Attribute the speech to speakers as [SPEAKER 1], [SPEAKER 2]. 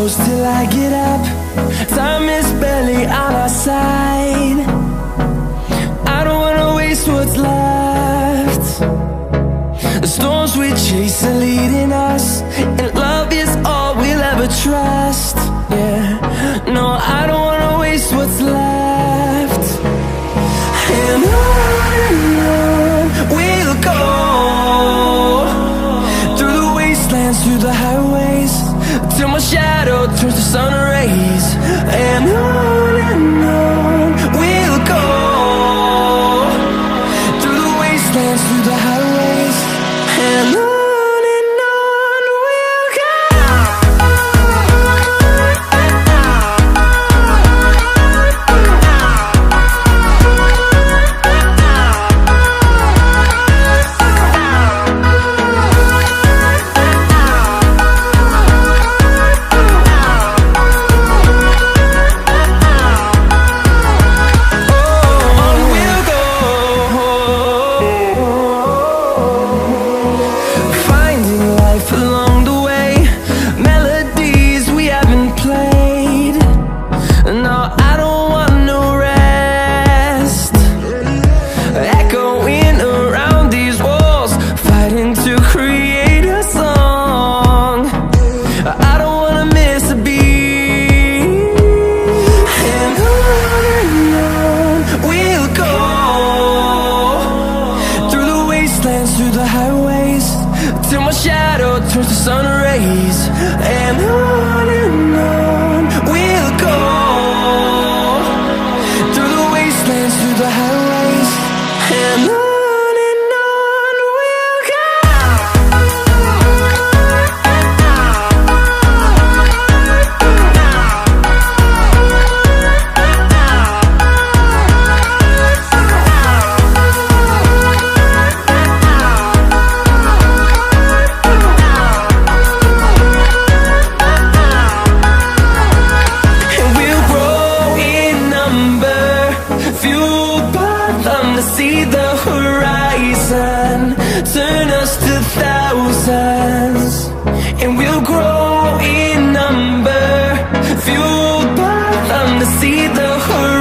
[SPEAKER 1] close till I get up. Time is barely on our side. I don't wanna waste what's left. The storms we chase are leading us, and love is all we'll ever trust. Yeah, no, I don't wanna waste what's left. And on we'll go, through the wastelands, through the highways, till my shadow turns to sun rays. And on we'll go, through the wastelands, through the highways, and on we'll go. Through the highways, till my shadow turns to sun rays. And on we'll go, through the wastelands, through the highways, and on we'll go. To see the horizon turn us to thousands, and we'll grow in number, fueled by them to see the horizon.